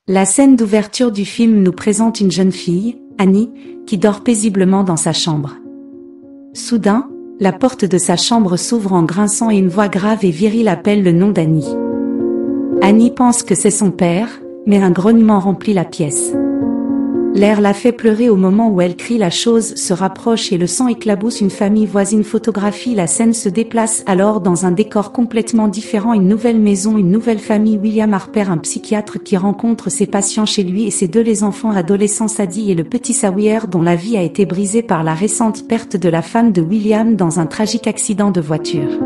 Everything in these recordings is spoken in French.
La scène d'ouverture du film nous présente une jeune fille, Annie, qui dort paisiblement dans sa chambre. Soudain, la porte de sa chambre s'ouvre en grinçant et une voix grave et virile appelle le nom d'Annie. Annie pense que c'est son père, mais un grognement remplit la pièce. L'air la fait pleurer au moment où elle crie, la chose se rapproche et le sang éclabousse une famille voisine photographie. La scène se déplace alors dans un décor complètement différent, une nouvelle maison, une nouvelle famille. William Harper, un psychiatre qui rencontre ses patients chez lui et ses les enfants adolescents Sadie et le petit Sawyer dont la vie a été brisée par la récente perte de la femme de William dans un tragique accident de voiture.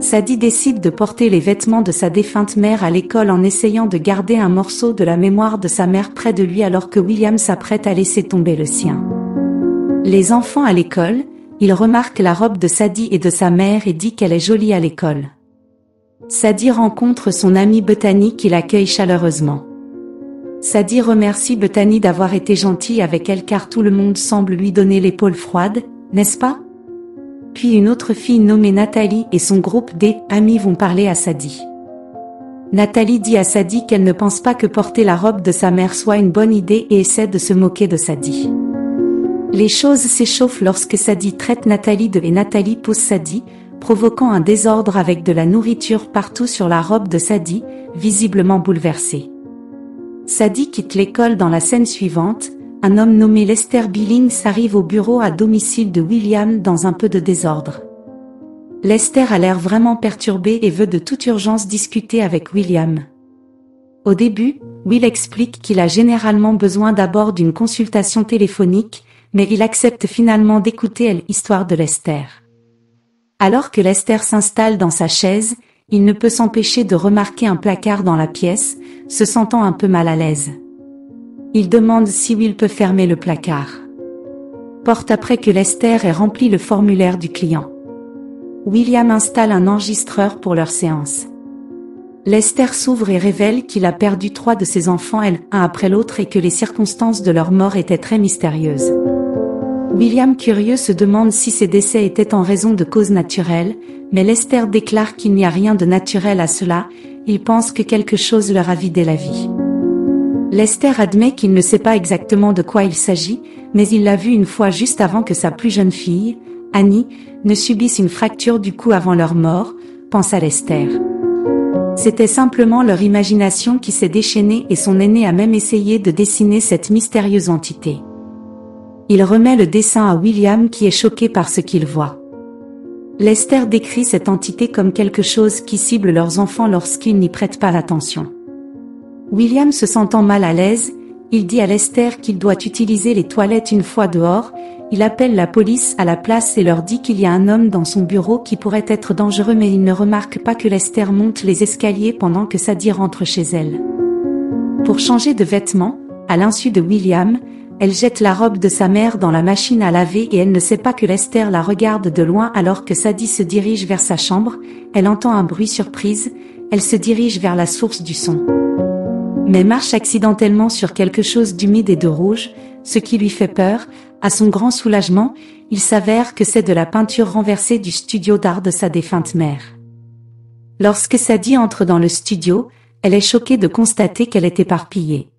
Sadie décide de porter les vêtements de sa défunte mère à l'école en essayant de garder un morceau de la mémoire de sa mère près de lui alors que William s'apprête à laisser tomber le sien. Les enfants à l'école, il remarque la robe de Sadie et de sa mère et dit qu'elle est jolie à l'école. Sadie rencontre son amie Bethany qui l'accueille chaleureusement. Sadie remercie Bethany d'avoir été gentille avec elle car tout le monde semble lui donner l'épaule froide, n'est-ce pas? Puis une autre fille nommée Nathalie et son groupe d'amis vont parler à Sadie. Nathalie dit à Sadie qu'elle ne pense pas que porter la robe de sa mère soit une bonne idée et essaie de se moquer de Sadie. Les choses s'échauffent lorsque Sadie traite Nathalie et Nathalie pousse Sadie, provoquant un désordre avec de la nourriture partout sur la robe de Sadie, visiblement bouleversée. Sadie quitte l'école dans la scène suivante. Un homme nommé Lester Billings arrive au bureau à domicile de William dans un peu de désordre. Lester a l'air vraiment perturbé et veut de toute urgence discuter avec William. Au début, Will explique qu'il a généralement besoin d'abord d'une consultation téléphonique, mais il accepte finalement d'écouter l'histoire de Lester. Alors que Lester s'installe dans sa chaise, il ne peut s'empêcher de remarquer un placard dans la pièce, se sentant un peu mal à l'aise. Il demande si Will peut fermer le placard. Porte après que Lester ait rempli le formulaire du client. William installe un enregistreur pour leur séance. Lester s'ouvre et révèle qu'il a perdu 3 de ses enfants un après l'autre et que les circonstances de leur mort étaient très mystérieuses. William, curieux, se demande si ces décès étaient en raison de causes naturelles, mais Lester déclare qu'il n'y a rien de naturel à cela, il pense que quelque chose leur a vidé la vie. Lester admet qu'il ne sait pas exactement de quoi il s'agit, mais il l'a vu une fois juste avant que sa plus jeune fille, Annie, ne subisse une fracture du cou avant leur mort, pensa Lester. C'était simplement leur imagination qui s'est déchaînée et son aîné a même essayé de dessiner cette mystérieuse entité. Il remet le dessin à William qui est choqué par ce qu'il voit. Lester décrit cette entité comme quelque chose qui cible leurs enfants lorsqu'ils n'y prêtent pas attention. William se sentant mal à l'aise, il dit à Lester qu'il doit utiliser les toilettes une fois dehors, il appelle la police à la place et leur dit qu'il y a un homme dans son bureau qui pourrait être dangereux mais il ne remarque pas que Lester monte les escaliers pendant que Sadie rentre chez elle. Pour changer de vêtements, à l'insu de William, elle jette la robe de sa mère dans la machine à laver et elle ne sait pas que Lester la regarde de loin alors que Sadie se dirige vers sa chambre, elle entend un bruit surprise, elle se dirige vers la source du son. Mais marche accidentellement sur quelque chose d'humide et de rouge, ce qui lui fait peur. À son grand soulagement, il s'avère que c'est de la peinture renversée du studio d'art de sa défunte mère. Lorsque Sadie entre dans le studio, elle est choquée de constater qu'elle est éparpillée.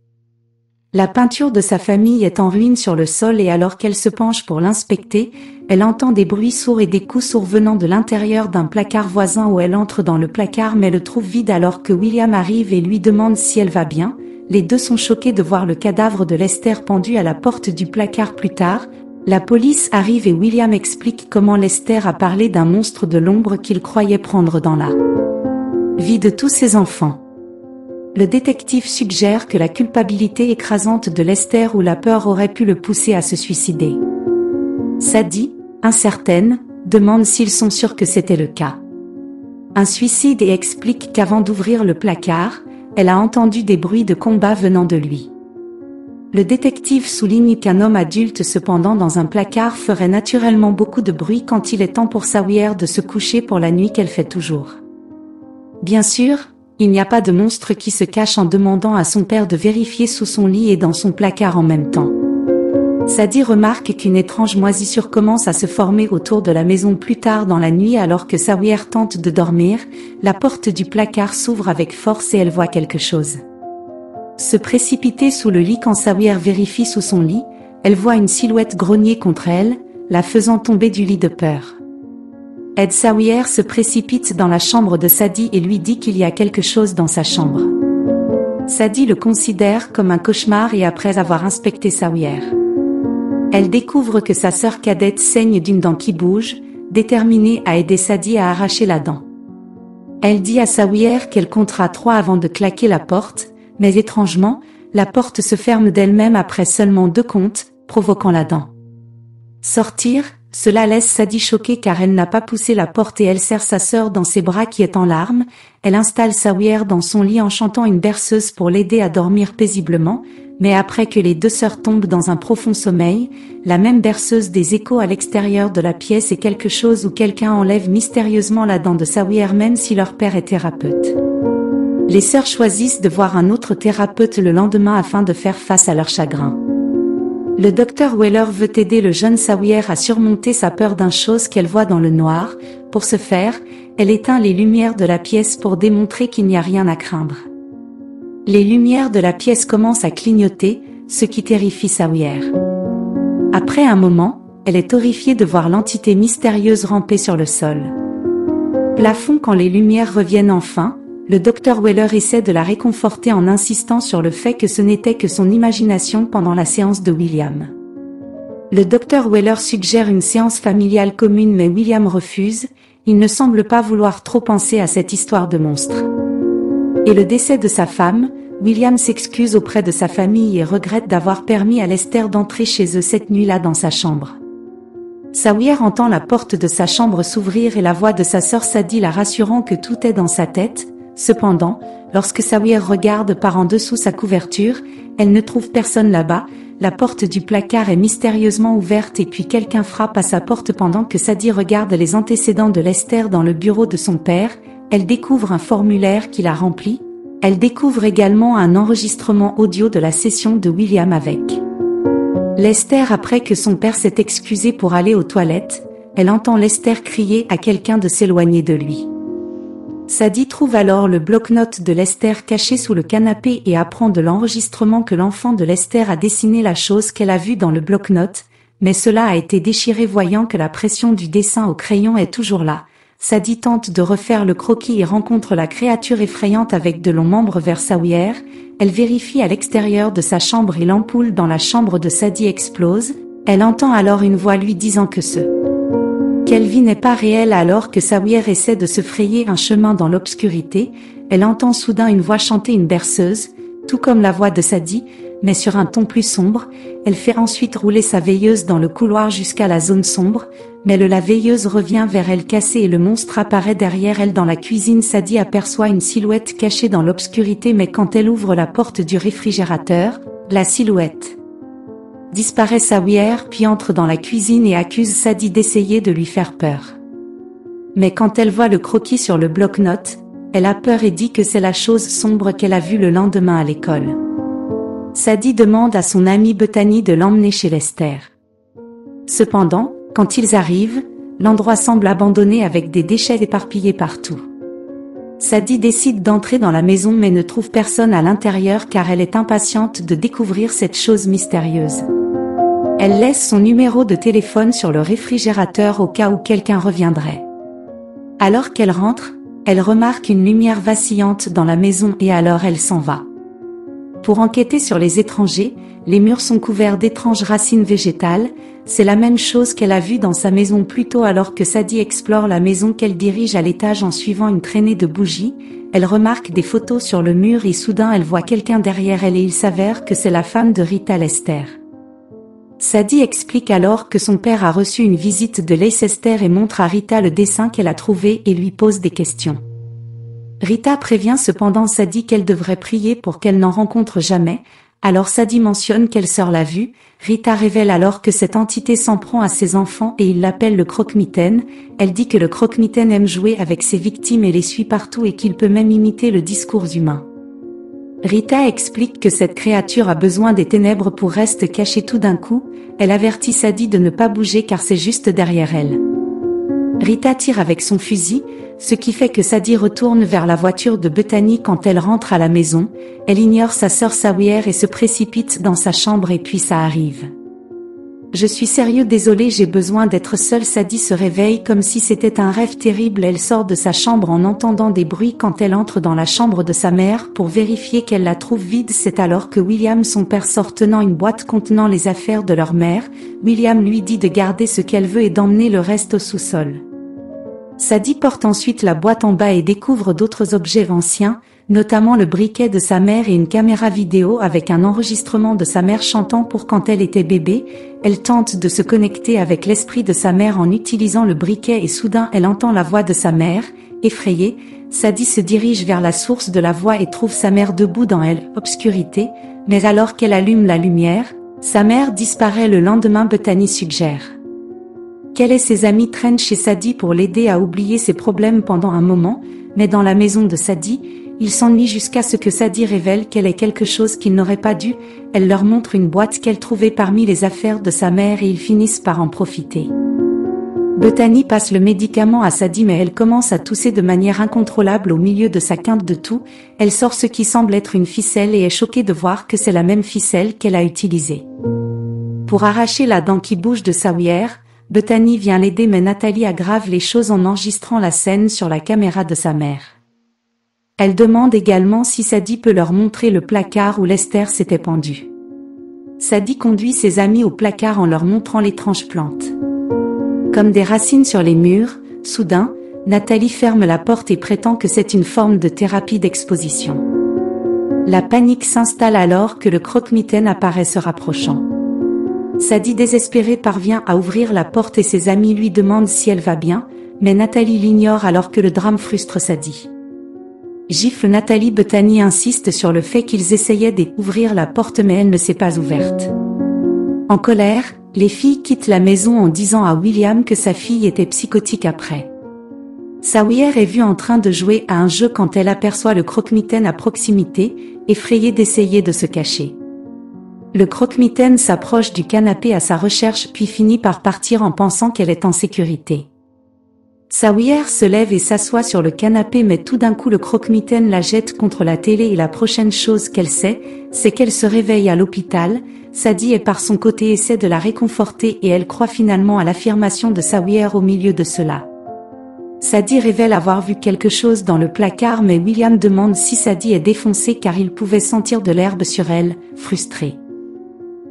La peinture de sa famille est en ruine sur le sol et alors qu'elle se penche pour l'inspecter, elle entend des bruits sourds et des coups sourds venant de l'intérieur d'un placard voisin où elle entre dans le placard mais le trouve vide alors que William arrive et lui demande si elle va bien. Les deux sont choqués de voir le cadavre de Lester pendu à la porte du placard plus tard. La police arrive et William explique comment Lester a parlé d'un monstre de l'ombre qu'il croyait prendre dans la vie de tous ses enfants. Le détective suggère que la culpabilité écrasante de Lester ou la peur aurait pu le pousser à se suicider. Sadie, incertaine, demande s'ils sont sûrs que c'était le cas. Un suicide et explique qu'avant d'ouvrir le placard, elle a entendu des bruits de combat venant de lui. Le détective souligne qu'un homme adulte cependant dans un placard ferait naturellement beaucoup de bruit quand il est temps pour Sawyer de se coucher pour la nuit qu'elle fait toujours. Bien sûr, il n'y a pas de monstre qui se cache en demandant à son père de vérifier sous son lit et dans son placard en même temps. Sadie remarque qu'une étrange moisissure commence à se former autour de la maison plus tard dans la nuit alors que Sawyer tente de dormir, la porte du placard s'ouvre avec force et elle voit quelque chose. Se précipiter sous le lit quand Sawyer vérifie sous son lit, elle voit une silhouette grogner contre elle, la faisant tomber du lit de peur. Ed Sawyer se précipite dans la chambre de Sadie et lui dit qu'il y a quelque chose dans sa chambre. Sadie le considère comme un cauchemar et après avoir inspecté Sawyer, elle découvre que sa sœur cadette saigne d'une dent qui bouge, déterminée à aider Sadie à arracher la dent. Elle dit à Sawyer qu'elle comptera 3 avant de claquer la porte, mais étrangement, la porte se ferme d'elle-même après seulement 2 comptes, provoquant la dent. Sortir, cela laisse Sadie choquée car elle n'a pas poussé la porte et elle serre sa sœur dans ses bras qui est en larmes. Elle installe Sawyer dans son lit en chantant une berceuse pour l'aider à dormir paisiblement, mais après que les 2 sœurs tombent dans un profond sommeil, la même berceuse des échos à l'extérieur de la pièce est quelque chose où quelqu'un enlève mystérieusement la dent de Sawyer même si leur père est thérapeute. Les sœurs choisissent de voir un autre thérapeute le lendemain afin de faire face à leur chagrin. Le docteur Weller veut aider le jeune Sawyer à surmonter sa peur d'une chose qu'elle voit dans le noir. Pour ce faire, elle éteint les lumières de la pièce pour démontrer qu'il n'y a rien à craindre. Les lumières de la pièce commencent à clignoter, ce qui terrifie Sawyer. Après un moment, elle est horrifiée de voir l'entité mystérieuse ramper sur le sol. Plafond quand les lumières reviennent enfin, le docteur Weller essaie de la réconforter en insistant sur le fait que ce n'était que son imagination pendant la séance de William. Le docteur Weller suggère une séance familiale commune mais William refuse, il ne semble pas vouloir trop penser à cette histoire de monstre. Et le décès de sa femme, William s'excuse auprès de sa famille et regrette d'avoir permis à Lester d'entrer chez eux cette nuit-là dans sa chambre. Sawyer entend la porte de sa chambre s'ouvrir et la voix de sa sœur Sadie la rassurant que tout est dans sa tête. Cependant, lorsque Sawyer regarde par en dessous sa couverture, elle ne trouve personne là-bas, la porte du placard est mystérieusement ouverte et puis quelqu'un frappe à sa porte pendant que Sadie regarde les antécédents de Lester dans le bureau de son père, elle découvre un formulaire qu'il a rempli, elle découvre également un enregistrement audio de la session de William avec Lester après que son père s'est excusé pour aller aux toilettes, elle entend Lester crier à quelqu'un de s'éloigner de lui. Sadie trouve alors le bloc-notes de Lester caché sous le canapé et apprend de l'enregistrement que l'enfant de Lester a dessiné la chose qu'elle a vue dans le bloc-notes, mais cela a été déchiré voyant que la pression du dessin au crayon est toujours là. Sadie tente de refaire le croquis et rencontre la créature effrayante avec de longs membres vers Sawyer. Elle vérifie à l'extérieur de sa chambre et l'ampoule dans la chambre de Sadie explose. Elle entend alors une voix lui disant que qu'elle vit n'est pas réelle alors que Sawyer essaie de se frayer un chemin dans l'obscurité. Elle entend soudain une voix chanter une berceuse, tout comme la voix de Sadie, mais sur un ton plus sombre. Elle fait ensuite rouler sa veilleuse dans le couloir jusqu'à la zone sombre, mais la veilleuse revient vers elle cassée et le monstre apparaît derrière elle dans la cuisine. Sadie aperçoit une silhouette cachée dans l'obscurité mais quand elle ouvre la porte du réfrigérateur, la silhouette disparaît. Sawyer puis entre dans la cuisine et accuse Sadie d'essayer de lui faire peur. Mais quand elle voit le croquis sur le bloc-notes, elle a peur et dit que c'est la chose sombre qu'elle a vue le lendemain à l'école. Sadie demande à son amie Bethany de l'emmener chez Lester. Cependant, quand ils arrivent, l'endroit semble abandonné avec des déchets éparpillés partout. Sadie décide d'entrer dans la maison mais ne trouve personne à l'intérieur car elle est impatiente de découvrir cette chose mystérieuse. Elle laisse son numéro de téléphone sur le réfrigérateur au cas où quelqu'un reviendrait. Alors qu'elle rentre, elle remarque une lumière vacillante dans la maison et alors elle s'en va. Pour enquêter sur les étrangers, les murs sont couverts d'étranges racines végétales, c'est la même chose qu'elle a vue dans sa maison plus tôt alors que Sadie explore la maison qu'elle dirige à l'étage en suivant une traînée de bougies, elle remarque des photos sur le mur et soudain elle voit quelqu'un derrière elle et il s'avère que c'est la femme de Rita Lester. Sadie explique alors que son père a reçu une visite de Leicester et montre à Rita le dessin qu'elle a trouvé et lui pose des questions. Rita prévient cependant Sadie qu'elle devrait prier pour qu'elle n'en rencontre jamais, alors Sadie mentionne quelle sœur l'a vue, Rita révèle alors que cette entité s'en prend à ses enfants et il l'appelle le croque-mitaine, elle dit que le croque-mitaine aime jouer avec ses victimes et les suit partout et qu'il peut même imiter le discours humain. Rita explique que cette créature a besoin des ténèbres pour rester cachée. Tout d'un coup, elle avertit Sadie de ne pas bouger car c'est juste derrière elle. Rita tire avec son fusil, ce qui fait que Sadie retourne vers la voiture de Bethany quand elle rentre à la maison. Elle ignore sa sœur Sawyer et se précipite dans sa chambre et puis ça arrive. Je suis sérieux désolée, j'ai besoin d'être seule. Sadie se réveille comme si c'était un rêve terrible. Elle sort de sa chambre en entendant des bruits quand elle entre dans la chambre de sa mère pour vérifier qu'elle la trouve vide. C'est alors que William, son père, sort tenant une boîte contenant les affaires de leur mère. William lui dit de garder ce qu'elle veut et d'emmener le reste au sous-sol. Sadie porte ensuite la boîte en bas et découvre d'autres objets anciens, notamment le briquet de sa mère et une caméra vidéo avec un enregistrement de sa mère chantant pour quand elle était bébé. Elle tente de se connecter avec l'esprit de sa mère en utilisant le briquet et soudain elle entend la voix de sa mère. Effrayée, Sadie se dirige vers la source de la voix et trouve sa mère debout dans l'obscurité, mais alors qu'elle allume la lumière, sa mère disparaît. Le lendemain, Bethany suggère qu'elle et ses amis traînent chez Sadie pour l'aider à oublier ses problèmes pendant un moment, mais dans la maison de Sadie, ils s'ennuient jusqu'à ce que Sadie révèle qu'elle est quelque chose qu'ils n'auraient pas dû. Elle leur montre une boîte qu'elle trouvait parmi les affaires de sa mère et ils finissent par en profiter. Bethany passe le médicament à Sadie mais elle commence à tousser de manière incontrôlable au milieu de sa quinte de toux. Elle sort ce qui semble être une ficelle et est choquée de voir que c'est la même ficelle qu'elle a utilisée pour arracher la dent qui bouge de Sawyer. Bethany vient l'aider mais Natalie aggrave les choses en enregistrant la scène sur la caméra de sa mère. Elle demande également si Sadie peut leur montrer le placard où Lester s'était pendu. Sadie conduit ses amis au placard en leur montrant l'étrange plante. Comme des racines sur les murs, soudain, Natalie ferme la porte et prétend que c'est une forme de thérapie d'exposition. La panique s'installe alors que le croque-mitaine apparaît se rapprochant. Sadie désespérée parvient à ouvrir la porte et ses amis lui demandent si elle va bien, mais Natalie l'ignore alors que le drame frustre Sadie. Gifle Natalie. Bethany insiste sur le fait qu'ils essayaient d'ouvrir la porte mais elle ne s'est pas ouverte. En colère, les filles quittent la maison en disant à William que sa fille était psychotique après. Sawyer est vue en train de jouer à un jeu quand elle aperçoit le croque-mitaine à proximité, effrayée d'essayer de se cacher. Le croque-mitaine s'approche du canapé à sa recherche puis finit par partir en pensant qu'elle est en sécurité. Sawyer se lève et s'assoit sur le canapé mais tout d'un coup le croque-mitaine la jette contre la télé et la prochaine chose qu'elle sait, c'est qu'elle se réveille à l'hôpital. Sadie et par son côté essaie de la réconforter et elle croit finalement à l'affirmation de Sawyer au milieu de cela. Sadie révèle avoir vu quelque chose dans le placard mais William demande si Sadie est défoncée car il pouvait sentir de l'herbe sur elle, frustré.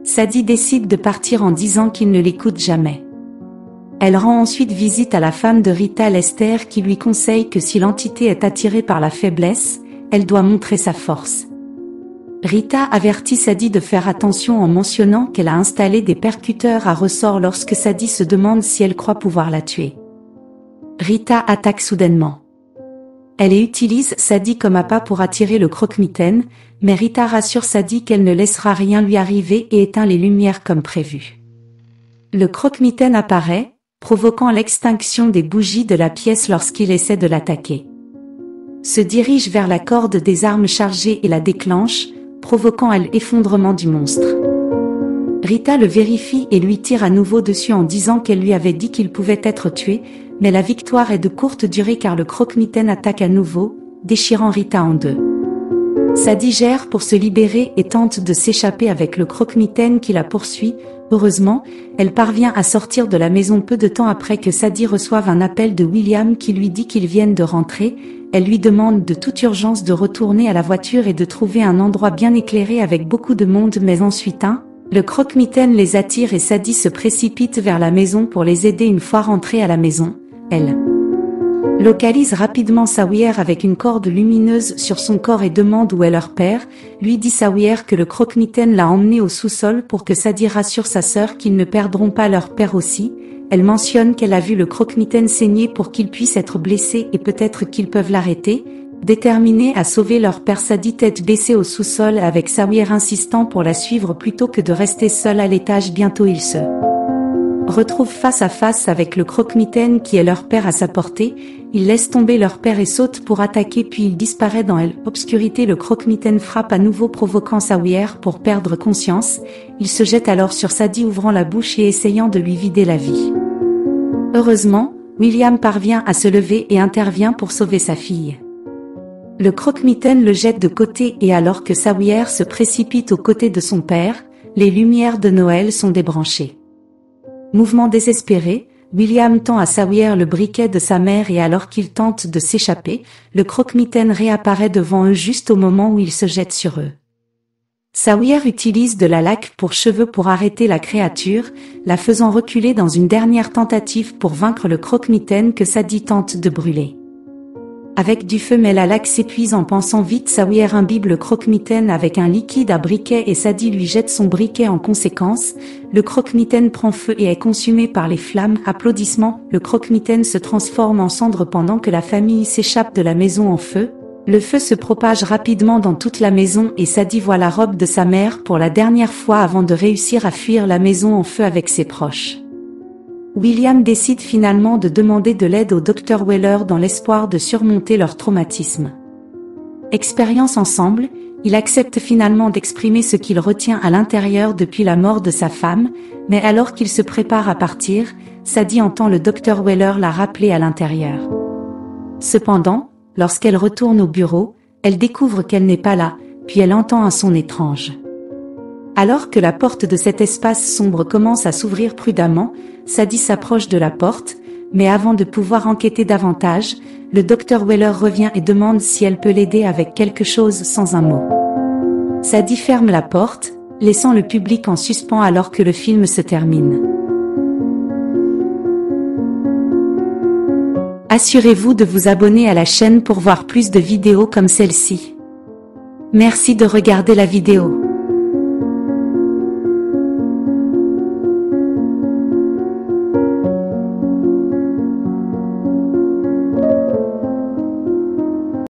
Sadie décide de partir en disant qu'il ne l'écoute jamais. Elle rend ensuite visite à la femme de Rita, Lester, qui lui conseille que si l'entité est attirée par la faiblesse, elle doit montrer sa force. Rita avertit Sadie de faire attention en mentionnant qu'elle a installé des percuteurs à ressort lorsque Sadie se demande si elle croit pouvoir la tuer. Rita attaque soudainement. Elle utilise Sadie comme appât pour attirer le croque-mitaine, mais Rita rassure Sadie qu'elle ne laissera rien lui arriver et éteint les lumières comme prévu. Le croque-mitaine apparaît, provoquant l'extinction des bougies de la pièce lorsqu'il essaie de l'attaquer. Se dirige vers la corde des armes chargées et la déclenche, provoquant l'effondrement du monstre. Rita le vérifie et lui tire à nouveau dessus en disant qu'elle lui avait dit qu'il pouvait être tué, mais la victoire est de courte durée car le croque-mitaine attaque à nouveau, déchirant Rita en deux. Sadie gère pour se libérer et tente de s'échapper avec le croque-mitaine qui la poursuit. Heureusement, elle parvient à sortir de la maison peu de temps après que Sadie reçoive un appel de William qui lui dit qu'ils viennent de rentrer. Elle lui demande de toute urgence de retourner à la voiture et de trouver un endroit bien éclairé avec beaucoup de monde mais ensuite le croque-mitaine les attire et Sadie se précipite vers la maison pour les aider une fois rentrée à la maison. Elle localise rapidement Sawyer avec une corde lumineuse sur son corps et demande où est leur père. Lui dit Sawyer que le croque-mitaine l'a emmené au sous-sol pour que Sadie rassure sa sœur qu'ils ne perdront pas leur père aussi. Elle mentionne qu'elle a vu le croque-mitaine saigner pour qu'il puisse être blessé et peut-être qu'ils peuvent l'arrêter. Déterminée à sauver leur père, Sadie tête baissée au sous-sol avec Sawyer insistant pour la suivre plutôt que de rester seule à l'étage. Bientôt ils se retrouvent face à face avec le croque-mitaine qui est leur père à sa portée. Il laisse tomber leur père et saute pour attaquer puis il disparaît dans l'obscurité. Le croque-mitaine frappe à nouveau provoquant Sawyer pour perdre conscience. Il se jette alors sur Sadie ouvrant la bouche et essayant de lui vider la vie. Heureusement, William parvient à se lever et intervient pour sauver sa fille. Le croque-mitaine le jette de côté et alors que Sawyer se précipite aux côtés de son père, les lumières de Noël sont débranchées. Mouvement désespéré, William tend à Sawyer le briquet de sa mère et alors qu'il tente de s'échapper, le croque-mitaine réapparaît devant eux juste au moment où il se jette sur eux. Sawyer utilise de la laque pour cheveux pour arrêter la créature, la faisant reculer dans une dernière tentative pour vaincre le croque-mitaine que Sadie tente de brûler. Avec du feu mais la laque s'épuise en pensant vite, Sawyer imbibe le croque-mitaine avec un liquide à briquet et Sadie lui jette son briquet en conséquence. Le croque-mitaine prend feu et est consumé par les flammes. Applaudissements, le croque-mitaine se transforme en cendres pendant que la famille s'échappe de la maison en feu. Le feu se propage rapidement dans toute la maison et Sadie voit la robe de sa mère pour la dernière fois avant de réussir à fuir la maison en feu avec ses proches. William décide finalement de demander de l'aide au Dr Weller dans l'espoir de surmonter leur traumatisme. Expérience ensemble, il accepte finalement d'exprimer ce qu'il retient à l'intérieur depuis la mort de sa femme, mais alors qu'il se prépare à partir, Sadie entend le Dr Weller la rappeler à l'intérieur. Cependant, lorsqu'elle retourne au bureau, elle découvre qu'elle n'est pas là, puis elle entend un son étrange. Alors que la porte de cet espace sombre commence à s'ouvrir prudemment, Sadie s'approche de la porte, mais avant de pouvoir enquêter davantage, le Dr Weller revient et demande si elle peut l'aider avec quelque chose sans un mot. Sadie ferme la porte, laissant le public en suspens alors que le film se termine. Assurez-vous de vous abonner à la chaîne pour voir plus de vidéos comme celle-ci. Merci de regarder la vidéo.